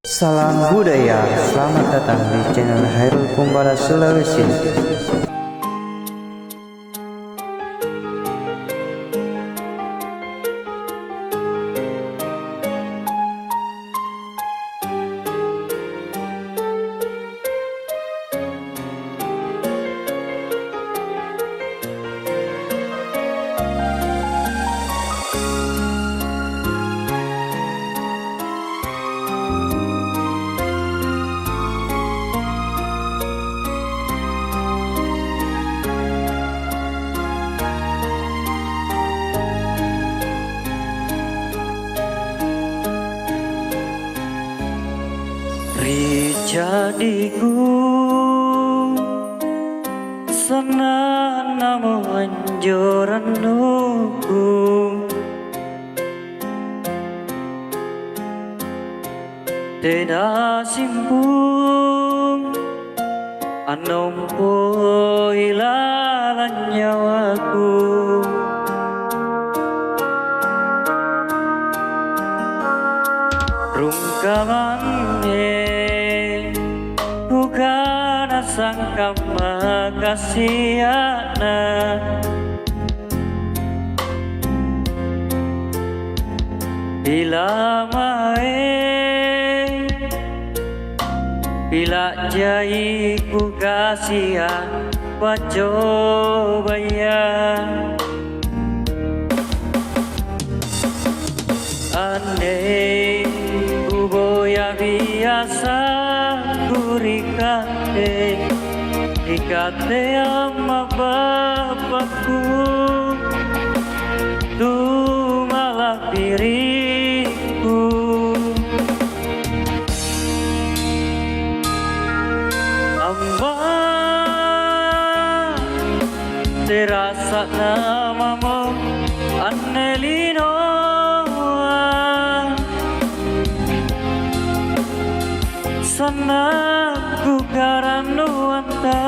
Salam budaya, selamat datang di channel Hairul Kumbala Sulawesi. Jadiku sana namo anjuran nuku Teda simbung anompo ilalan nyawaku Rungkamannya Bukana sangka makasiana Bila mae Bila jai ku kasihan Pacobayan Andai ku boya biasa Dikate sama bapakku Tu malah diriku Amba terasa namamu Annelino Sana ku karanu anta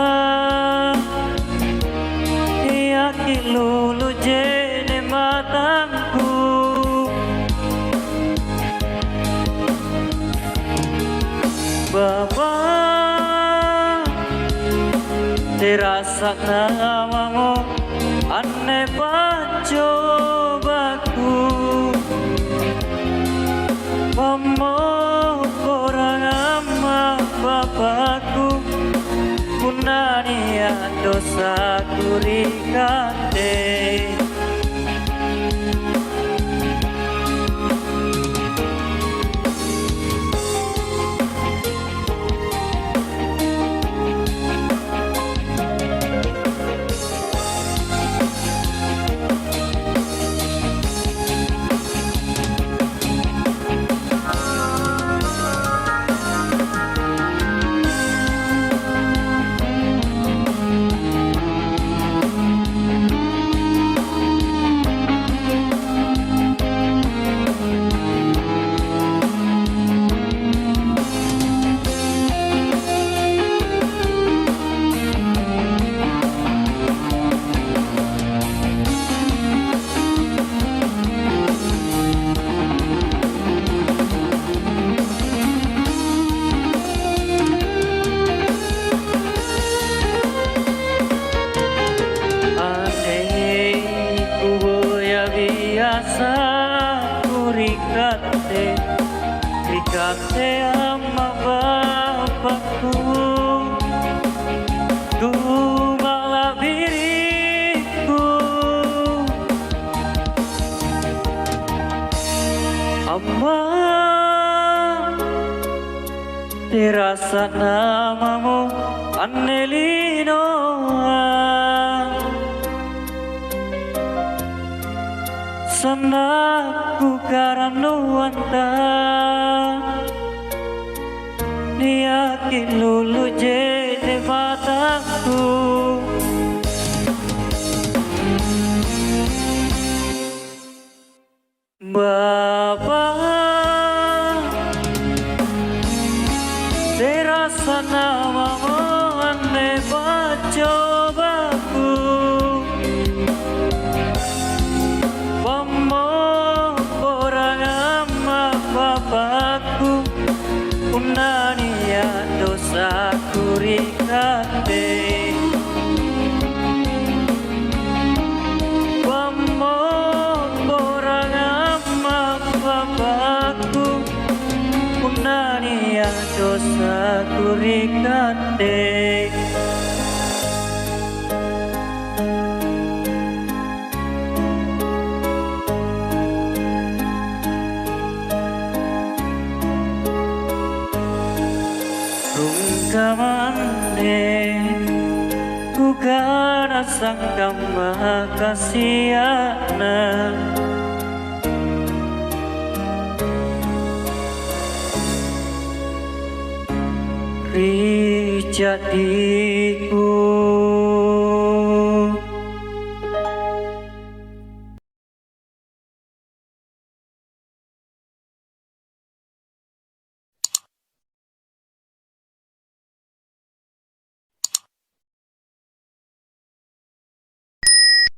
Yakin lulu jene matangku Bapa terasa namamu Aneh pacobaku Bapakku punania dosa kurikate Rikate ama bapakku Tu malah diriku Amma terasa namamu Annelino Sana ku karanu anta Yakin lulu jene mataku Bapa terasa namamu aneh pacobaku Orang ama bapakku Punania dosa kurikate Wamo orang ama babaku Punania dosa kurikate Rungkamane Kukana sangka makasiana Rijadiku